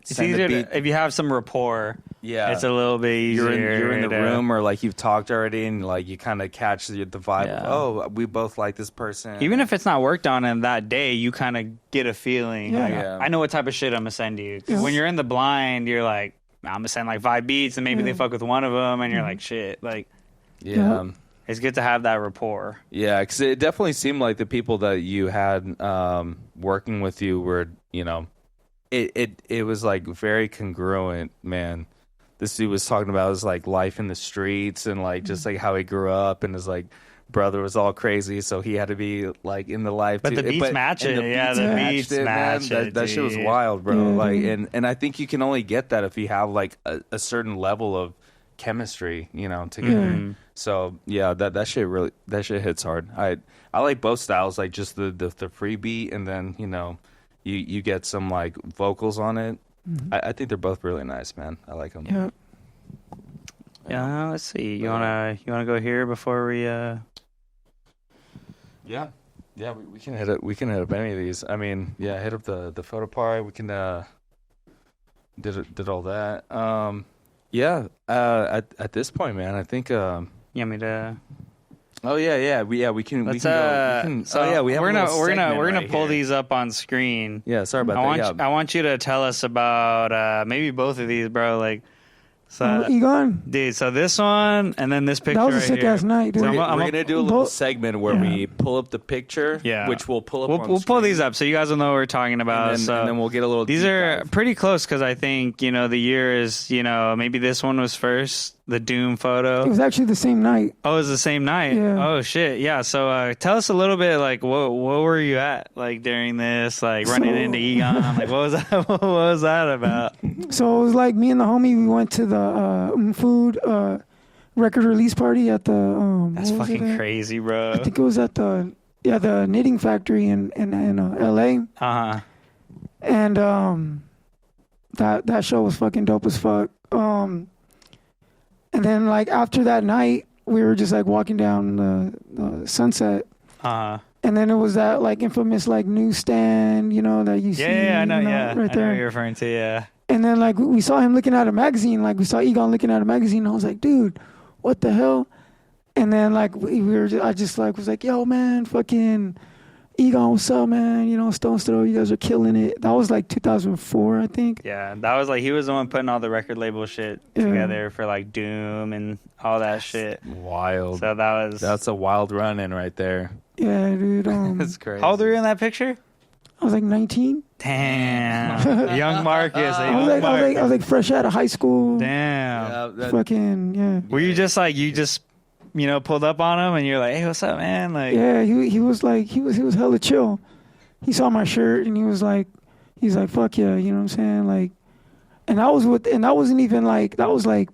it's easier if you have some rapport. Yeah, it's a little bit easier. You're in the room, or like you've talked already, and like you kind of catch the vibe of, we both like this person. Even if it's not worked on in that day, you kind of get a feeling. Yeah. I know what type of shit I'm gonna send you. When you're in the blind, you're like, I'm gonna send like 5 beats, and maybe they fuck with one of them, and you're like, shit, like, it's good to have that rapport. Yeah, because it definitely seemed like the people that you had working with you were, it was like very congruent, man. This dude was talking about his like life in the streets and like just like how he grew up, and his like brother was all crazy, so he had to be like in the life. But too. the beats match it. The beats match it. That shit was wild, bro. Like, and I think you can only get that if you have like a certain level of chemistry, together. So yeah, that shit hits hard. I like both styles, like just the free beat, and then you get some like vocals on it. I think they're both really nice, man. I like them. Yeah. Yeah. Let's see. You wanna go here before we? Yeah. We can hit it. We can hit up any of these. I mean, yeah, hit up the photo part. We can did all that. Yeah. At this point, man, I think. You want me to? Oh yeah. We can. Let's, we can go. So we're gonna pull here. these up on screen. Yeah, sorry about that. I want you to tell us about maybe both of these, bro. Like So, Egon. dude, so this one and then this picture That was a right sick here. ass night, dude. So We're I'm going to do a little segment where Yeah. we pull up the picture, Yeah. which we'll pull up on We'll the pull screen. these up so you guys will know what we're talking about. And then, so and then we'll get a little these deep are dive. pretty close because I think, you know, the year is, you know, maybe this one was first, the Doom photo. It was actually the same night. Oh, it was the same night? Yeah. Oh, shit. Yeah. So tell us a little bit, like, what were you at, like, during this, like, running into Egon? Like, what was that, what was that about? So it was like me and the homie, we went to the food record release party at the... That's what was it fucking at? crazy, bro. I think it was at the knitting factory in L.A. Uh-huh. And that show was fucking dope as fuck. And then like after that night, we were just like walking down the Sunset. Uh-huh. And then it was that like infamous like newsstand, you know, that you see. Yeah, I know, you know, yeah. right I know there. what you're referring to, yeah. And then like we saw him looking at a magazine, like we saw Egon looking at a magazine. And I was like, dude, what the hell? And then like I just like was like, yo man, fucking Egon, what's up, man? You know, Stone's Throw, you guys are killing it. That was like 2004, I think. Yeah, that was like, he was the one putting all the record label shit together for like Doom and all that shit. Wild. So That's a wild run in right there. Yeah, dude. That's crazy. How old were you in that picture? I was like 19. Damn. Young Marcus. I was like fresh out of high school. Damn. Fucking, yeah. Were you just like, you know, pulled up on him and you're like, hey, what's up, man? Like, Yeah, he was like, he was hella chill. He saw my shirt and he's like, fuck yeah, you know what I'm saying? Like, and that wasn't even like, that was like,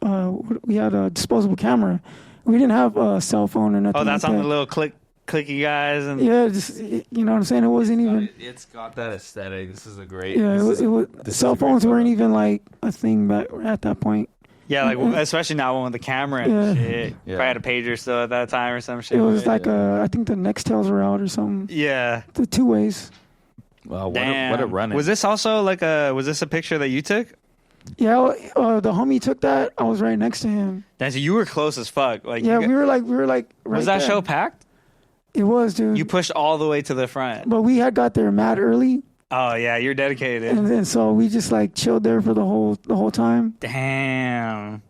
we had a disposable camera. We didn't have a cell phone or nothing. oh, that's like on that. the little clicky guys. And Yeah, just, you know what I'm saying? It wasn't even. It's got that aesthetic. This is a great. Yeah, this it was. this is Cell a great phones weren't photo. even like a thing back at that point. yeah, like, especially now with the camera and Yeah. shit. Yeah. Probably had a pager still at that time or some shit. It was right? like I think the Nextels were out or something. Yeah. The two ways. Wow, Damn. what a run! Was this also like was this a picture that you took? Yeah, the homie took that. I was right next to him. Damn, so you were close as fuck. Like, Yeah, you we were like right was that there. show packed? It was, dude. You pushed all the way to the front. But we had got there mad early, Oh yeah, you're dedicated. and then so we just like chilled there for the whole time. Damn.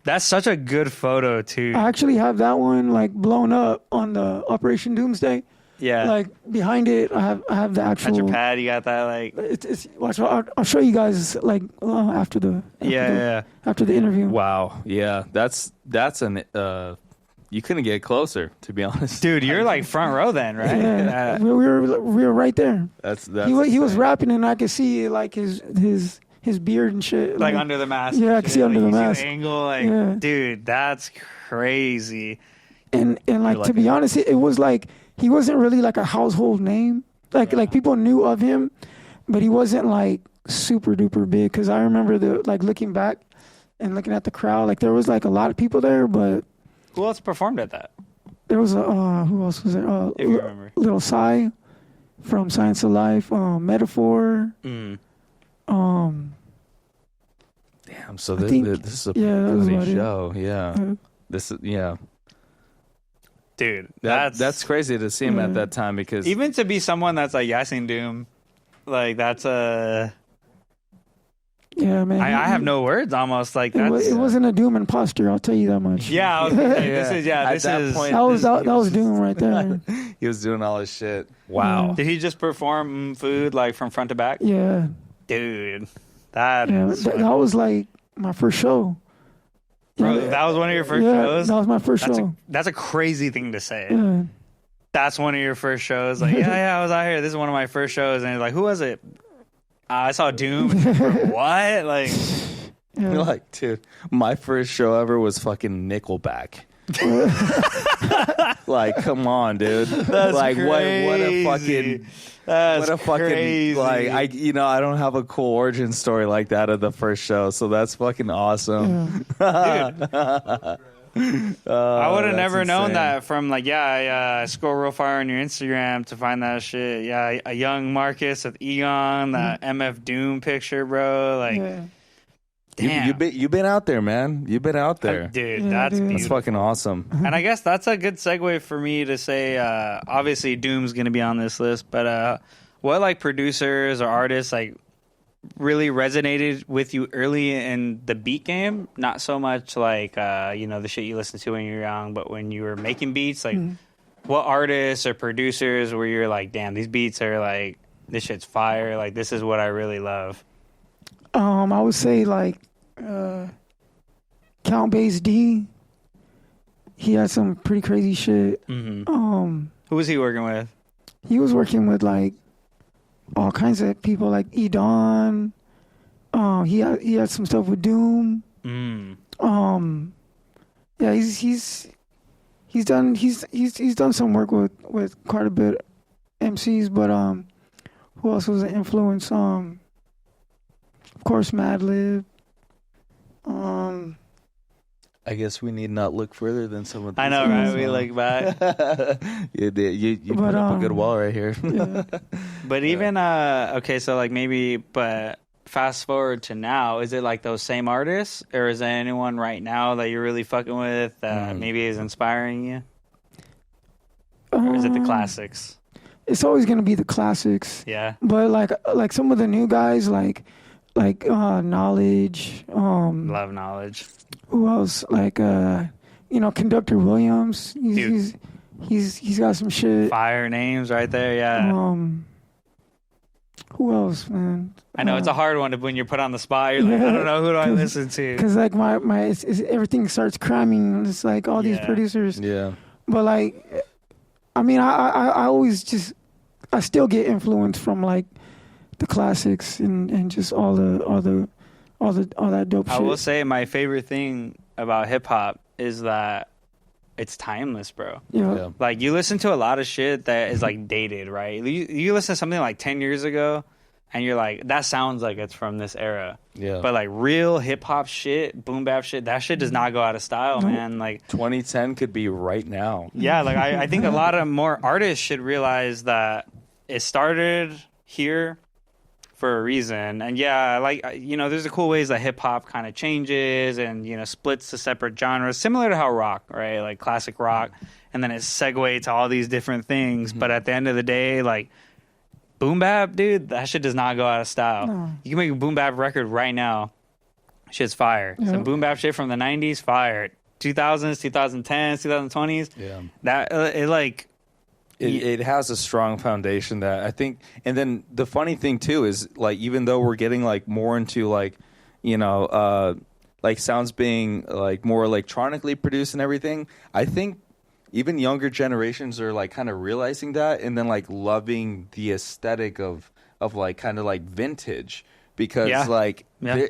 That's such a good photo too. I actually have that one like blown up on the Operation Doomsday. Yeah. Like behind it, I have the actual. At your pad, you got that like. It's watch. I'll show you guys like after the after the interview. Wow, yeah, that's an you couldn't get closer, to be honest. Dude, you're like front row then, right? Yeah, we were right there. That's He was insane. rapping and I could see like his beard and shit. Like under the mask. Yeah, I and can shit. see under Like, the you mask. the angle, like, Yeah. dude, that's crazy. And like to be honest, it was like he wasn't really like a household name. Like people knew of him, but he wasn't like super duper big. Because I remember looking back and looking at the crowd, like there was like a lot of people there, but Who else performed at that? there was who else was there? If you remember. Little Psy from Science of Life, Metaphor. Mm. Damn, so I think- this is a yeah, that was bloody about it. show. Yeah, Uh, this is Dude, that's crazy to see him at that time because even to be someone that's like, yeah, I seen Doom. Like that's yeah, man. I have no words almost like It, that's it wasn't a Doom imposter. I'll tell you that much. yeah, I was gonna say, At this that is point- that was Doom right there. he was doing all his shit. Wow. Did he just perform food like from front to back? Yeah, Dude, that yeah. is That was like my first show. bro, Yeah, that was one of your first yeah, shows. that was my first show. That's a crazy thing to say. Yeah. That's one of your first shows. Like, yeah, I was out here. This is one of my first shows. And you're like, who was it? I saw Doom. What? Like, Yeah. You're like, dude, my first show ever was fucking Nickelback. Like, come on, dude. That's like, what a crazy. fucking, that's what a fucking, crazy. like, I don't have a cool origin story like that of the first show, so that's fucking awesome. I would have that's never known insane. that from like, I scroll real far on your Instagram to find that shit. Yeah, a young Marcus with Egon, that MF Doom picture, bro. Like, Yeah. damn. You've been out there, man. You've been out there. Dude, Yeah, that's dude. That's beautiful. fucking awesome. And I guess that's a good segue for me to say, obviously Doom's going to be on this list, but what like producers or artists like really resonated with you early in the beat game? Not so much like the shit you listened to when you were young, but when you were making beats, like what artists or producers where you're like, damn, these beats are like, this shit's fire, like this is what I really love? I would say like Count Bass D. He had some pretty crazy shit. Who was he working with? He was working with like all kinds of people, like Edon. He had some stuff with Doom. Yeah, he's done some work with quite a bit MCs, but who else was an influence? Of course, Madlib. I guess we need not look further than some of these. I know, right? We look back. you put up a good wall right here. Yeah. But even okay, so like maybe, but fast forward to now, is it like those same artists, or is there anyone right now that you're really fucking with that maybe is inspiring you? Or is it the classics? It's always gonna be the classics. Yeah. But like some of the new guys, like Knowledge. Love Knowledge. Who else? Like Conductor Williams. He's got some shit. Fire names right there. Yeah. Who else, man? I know it's a hard one when you're put on the spot. You're like, I don't know, who do I listen to? Because like everything starts cramming. It's like all these producers. Yeah. But like, I mean, I always I still get influence from like the classics and just all that dope shit. I will say my favorite thing about hip hop is that it's timeless, bro. Yeah. Like you listen to a lot of shit that is like dated, right? You listen to something like 10 years ago and you're like, that sounds like it's from this era. Yeah. But like real hip hop shit, boom bap shit, that shit does not go out of style, man. Like 2010 could be right now. Yeah, like I think a lot of more artists should realize that it started here for a reason. And yeah, like, there's the cool ways that hip hop kind of changes and, splits to separate genres, similar to how rock, right? Like classic rock. And then it segues to all these different things. But at the end of the day, like boom bap, dude, that shit does not go out of style. No. You can make a boom bap record right now. Shit's fire. Yeah. Some boom bap shit from the 90s, fire. 2000s, 2010s, 2020s. Yeah. That, It has a strong foundation that I think, and then the funny thing too is like even though we're getting like more into like like sounds being like more electronically produced and everything, I think even younger generations are like kind of realizing that and then like loving the aesthetic of like kind of like vintage because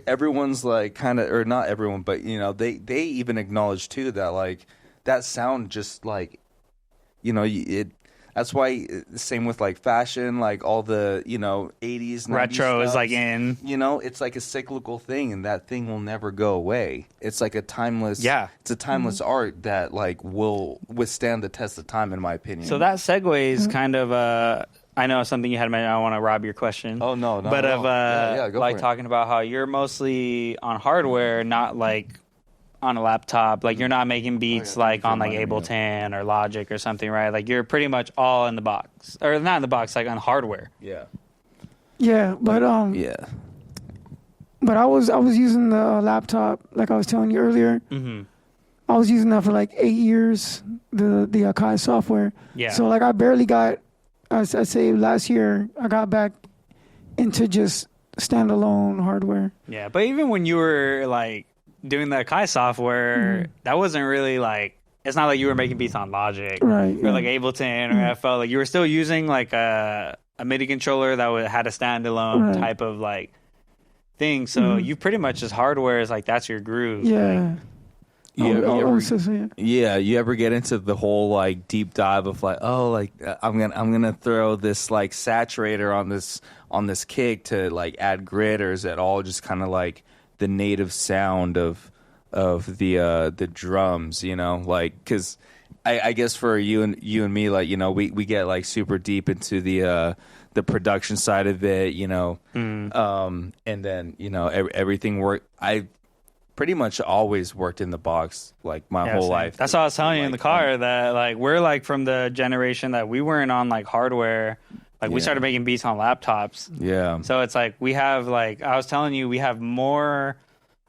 everyone's like kind of, or not everyone, but they even acknowledge too that like that sound just like that's why same with like fashion, like all the 80s, 90s retro stuff, is like in. It's like a cyclical thing, and that thing will never go away. It's like a timeless. Yeah. It's a timeless art that like will withstand the test of time, in my opinion. So that segues kind of. I know something you had mentioned. I don't want to rob your question. Oh no, but of go like for it. talking about how you're mostly on hardware, not like on a laptop. Like you're not making beats like on like Ableton or Logic or something, right? Like you're pretty much all in the box, or not in the box, like on hardware. Yeah. Yeah, but Yeah. But I was using the laptop like I was telling you earlier. Mm-hmm. I was using that for like 8 years, the Akai software. Yeah. So like I barely got, I'd say last year I got back into just standalone hardware. Yeah, but even when you were like doing the Akai software, that wasn't really like, it's not like you were making beats on Logic, right? Or like Ableton or FL. Like you were still using like a MIDI controller that had a standalone type of like thing. So you pretty much just hardware is like that's your groove. Yeah. Like, you ever get into the whole like deep dive of like, I'm gonna throw this like saturator on this kick to like add grit, or is it all just kind of like the native sound of the drums, like, because I guess for you and me, like, we get like super deep into the production side of it, and then everything I pretty much always worked in the box like my whole life. That's what I was telling you in the car, that like we're like from the generation that we weren't on like hardware Like we started making beats on laptops. Yeah. So it's like we have like I was telling you, we have more.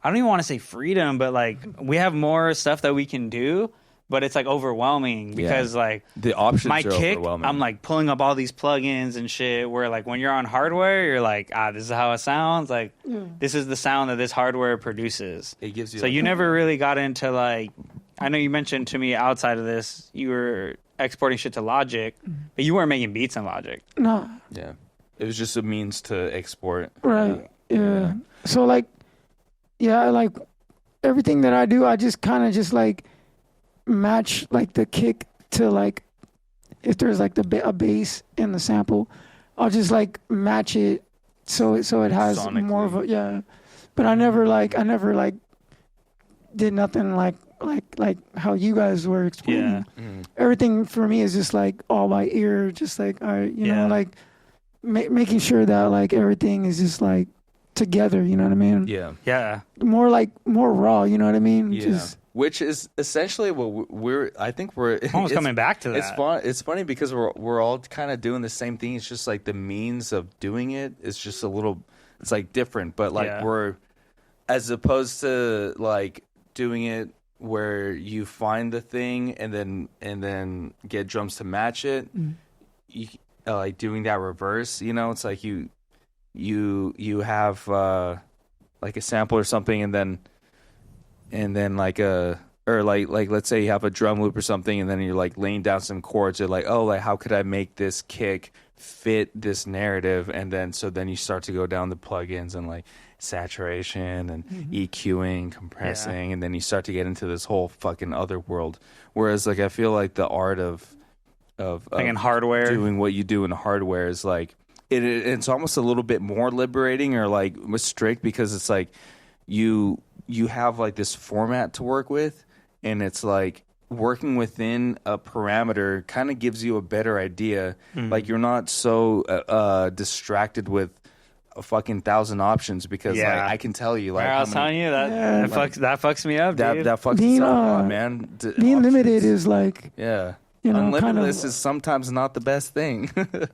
I don't even want to say freedom, but like we have more stuff that we can do. But it's like overwhelming because like the options my are kick, overwhelming. I'm like pulling up all these plugins and shit. Where like when you're on hardware, you're like, this is how it sounds. Like this is the sound that this hardware produces. It gives you. So you never really got into like. I know you mentioned to me outside of this, you were exporting shit to Logic, but you weren't making beats in Logic. No. Yeah. It was just a means to export. Right. Yeah. So like, like everything that I do, I just kind of just like match like the kick to like if there's like a bass in the sample, I'll just like match it so it has sonically. more of a But I never did nothing like how you guys were explaining. Yeah. Everything for me is just like all by ear, just like all right, you know, like making sure that like everything is just like together. You know what I mean? Yeah. More raw. You know what I mean? Yeah. Which is essentially what we're. I think we're almost coming back to that. It's funny because we're all kind of doing the same thing. It's just like the means of doing it is just a little. It's like different, but like we're as opposed to like doing it where you find the thing and then get drums to match it. You like doing that reverse. You know, it's like you have like a sample or something and then like let's say you have a drum loop or something and then you're like laying down some chords. You're like, oh, like how could I make this kick fit this narrative? And then you start to go down the plugins and like saturation and EQing, compressing, and then you start to get into this whole fucking other world. Whereas like I feel like the art of like in hardware, doing what you do in hardware is like it's almost a little bit more liberating or like strict because it's like you have like this format to work with, and it's like working within a parameter kind of gives you a better idea. Like you're not so distracted with a fucking 1,000 options because like, I can tell you like I was telling you that fucks me up, dude. That fucks me up, man. Being limited is like you know, unlimitless is sometimes not the best thing.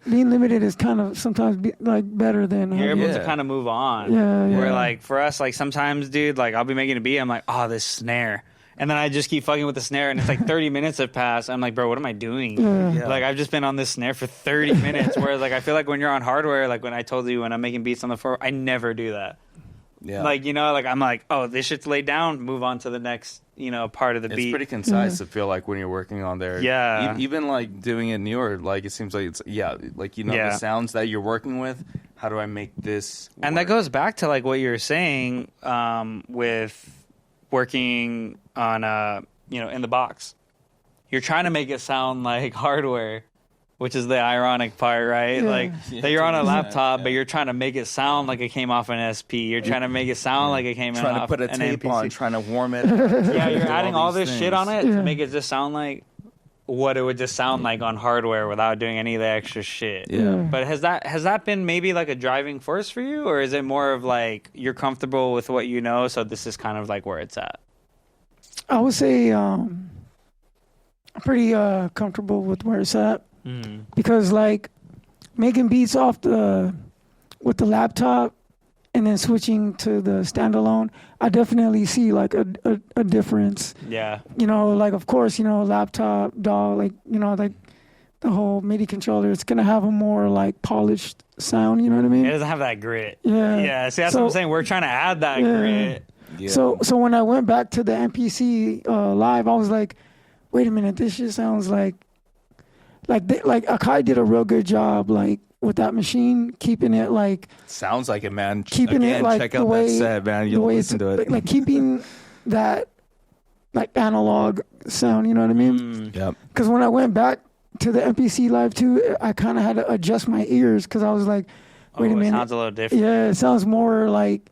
Being limited is kind of sometimes like better than you're able to kind of move on. Where like for us, like sometimes, dude, like I'll be making a beat, I'm like, oh, this snare. And then I just keep fucking with the snare, and it's like 30 minutes have passed. I'm like, bro, what am I doing? Like, I've just been on this snare for 30 minutes. Whereas, like, I feel like when you're on hardware, like when I told you when I'm making beats on the floor, I never do that. Yeah. Like, you know, like I'm like, oh, this shit's laid down, move on to the next, you know, part of the beat. It's pretty concise, I feel like, when you're working on there. Yeah. Even like doing it newer, like it seems like it's, like, you know, the sounds that you're working with. How do I make this work? And that goes back to like what you're saying with working on you know, in the box. You're trying to make it sound like hardware, which is the ironic part, right? That you're on a laptop, but you're trying to make it sound like it came off an SP. You're trying to make it sound like it came off an Trying to put a tape MPC. on, trying to warm it. Yeah, you're adding all this shit on it to make it just sound like what it would just sound like on hardware without doing any of the extra shit. But has that been maybe like a driving force for you, or is it more of like you're comfortable with what you know, so this is kind of like where it's at? I would say I'm pretty comfortable with where it's at because like making beats with the laptop and then switching to the standalone, I definitely see like a difference. Yeah. You know, like of course, you know, laptop, DAW, like, you know, like the whole MIDI controller, it's going to have a more like polished sound, you know what I mean? It doesn't have that grit. Yeah. Yeah, see, that's what I'm saying. We're trying to add that grit. Yeah. So when I went back to the MPC live, I was like, wait a minute, this shit sounds like Akai did a real good job, like with that machine, keeping it like sounds like it, man. Keeping it like check out that set, man. You'll listen to it. Like keeping that like analog sound, you know what I mean? Yep. Because when I went back to the MPC live too, I kind of had to adjust my ears because I was like, wait a minute, it sounds a little different. Yeah, it sounds more like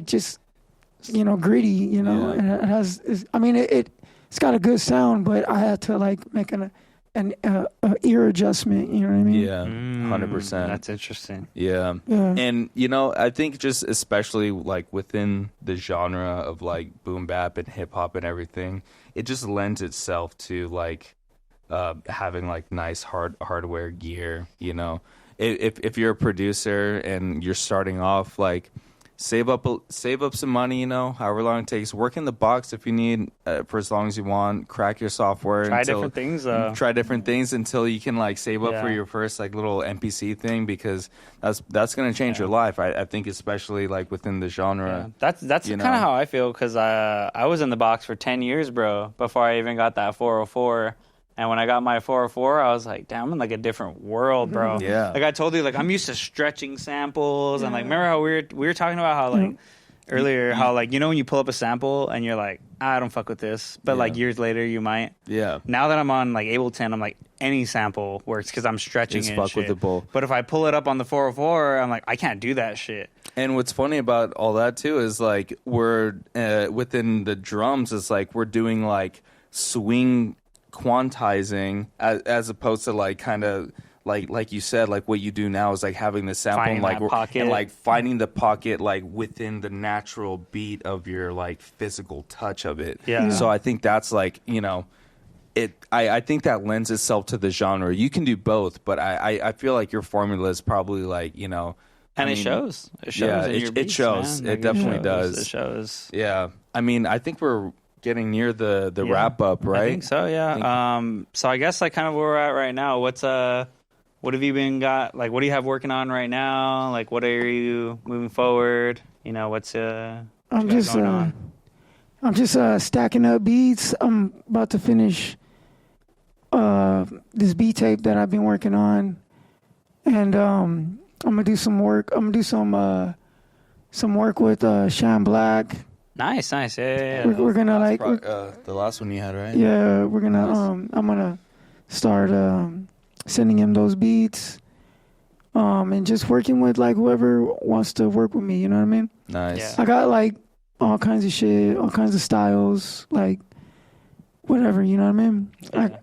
just, you know, gritty, you know. And it has, it's got a good sound, but I had to like make an ear adjustment, you know what I mean? Yeah, 100%. That's interesting. Yeah. And, you know, I think just especially like within the genre of like boom bap and hip hop and everything, it just lends itself to like having like nice hardware gear, you know. if you're a producer and you're starting off, like save up some money, however long it takes. Work in the box if you need for as long as you want. Crack your software. Try different things though. Try different things until you can like save up for your first like little NPC thing, because that's going to change your life. I think especially like within the genre. Yeah. That's kind of how I feel, because I was in the box for 10 years, bro, before I even got that 404. And when I got my 404, I was like, damn, I'm in like a different world, bro. Yeah. Like I told you, like I'm used to stretching samples. And like, remember how we were talking about how like earlier, how like, when you pull up a sample and you're like, I don't fuck with this. But like years later, you might. Yeah. Now that I'm on like Ableton, I'm like, any sample works because I'm stretching it. Fuck with the bull. But if I pull it up on the 404, I'm like, I can't do that shit. And what's funny about all that too is like we're within the drums, it's like we're doing like swing quantizing as opposed to like kind of like you said, like what you do now is like having the sample Finding that pocket. and like finding the pocket like within the natural beat of your like physical touch of it. Yeah. So I think that's like, I think that lends itself to the genre. You can do both, but I feel like your formula is probably like, And it shows. It shows. Yeah, in your it beats, shows. man. It definitely does. It shows. Yeah. I mean, I think we're getting near the wrap up, right? I think so, yeah. So I guess like kind of where we're at right now. What have you what do you have working on right now? Like what are you moving forward? What's going on? I'm just stacking up beats. I'm about to finish this beat tape that I've been working on, and I'm gonna do some work. I'm gonna do some work with Shine Black. Nice. Yeah. We're gonna like the last one you had, right? Yeah, we're gonna. I'm gonna start sending him those beats, and just working with like whoever wants to work with me. You know what I mean? Nice. Yeah. I got like all kinds of shit, all kinds of styles, like whatever. You know what I mean? Yeah.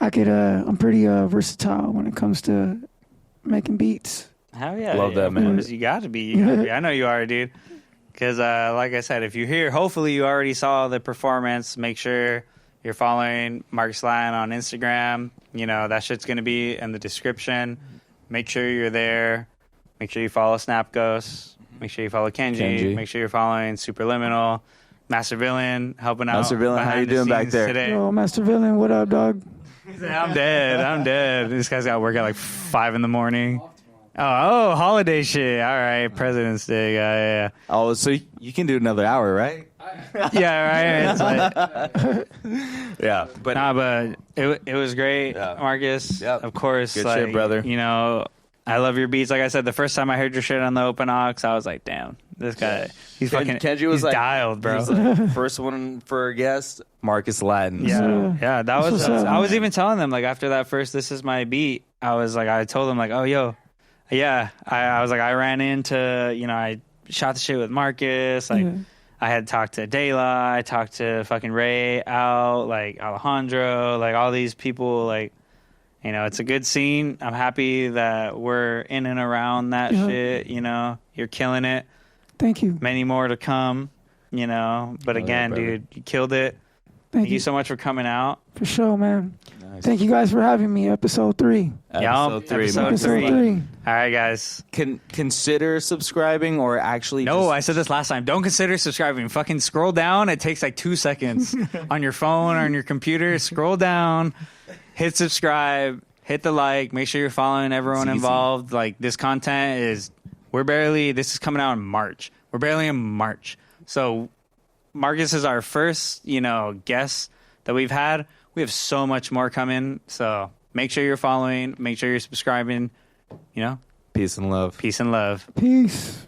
I'm pretty versatile when it comes to making beats. Hell yeah. Love that, man. You got to be. I know you are, dude. Because, like I said, if you're here, hopefully you already saw the performance. Make sure you're following Marques Lattin on Instagram. That shit's going to be in the description. Make sure you're there. Make sure you follow SNAPGHOST. Make sure you follow kenjiii. Make sure you're following Supraliminal. Master Villain helping out. Master Villain, how you doing back there? Today. Yo, Master Villain, what up, dog? I'm dead. This guy's got to work at like 5 in the morning. Oh, holiday shit. All right, President's Day. Yeah. Oh, so you can do another hour, right? Yeah, right. It's like, yeah, but it was great, Marques. Yep. Of course, good like, shit, brother. I love your beats. Like I said, the first time I heard your shit on the Open Aux, I was like, damn, this guy, Kenji was he's like dialed, bro. He's like, first one for a guest, Marques Lattin. Yeah, that was. what's up, I was even telling them like after that first, this is my beat. I told them like, oh, yo. Yeah, I was like, I ran into, I shot the shit with Marques. Like, I had talked to De La, I talked to fucking Ray out, like Alejandro, like all these people. Like, it's a good scene. I'm happy that we're in and around that shit. You're killing it. Thank you. Many more to come. But again, dude, you killed it. Thank you so much for coming out. For sure, man. Nice. Thank you guys for having me. Episode 3. Episode 3. Episode 3. All right, guys. Consider subscribing or actually. No, I said this last time. Don't consider subscribing. Fucking scroll down. It takes like 2 seconds on your phone or on your computer. Scroll down, hit subscribe, hit the like. Make sure you're following everyone involved. Like this content is, this is coming out in March. We're barely in March. So Marques is our first, guest that we've had. We have so much more coming. So make sure you're following. Make sure you're subscribing. Peace and love. Peace and love. Peace.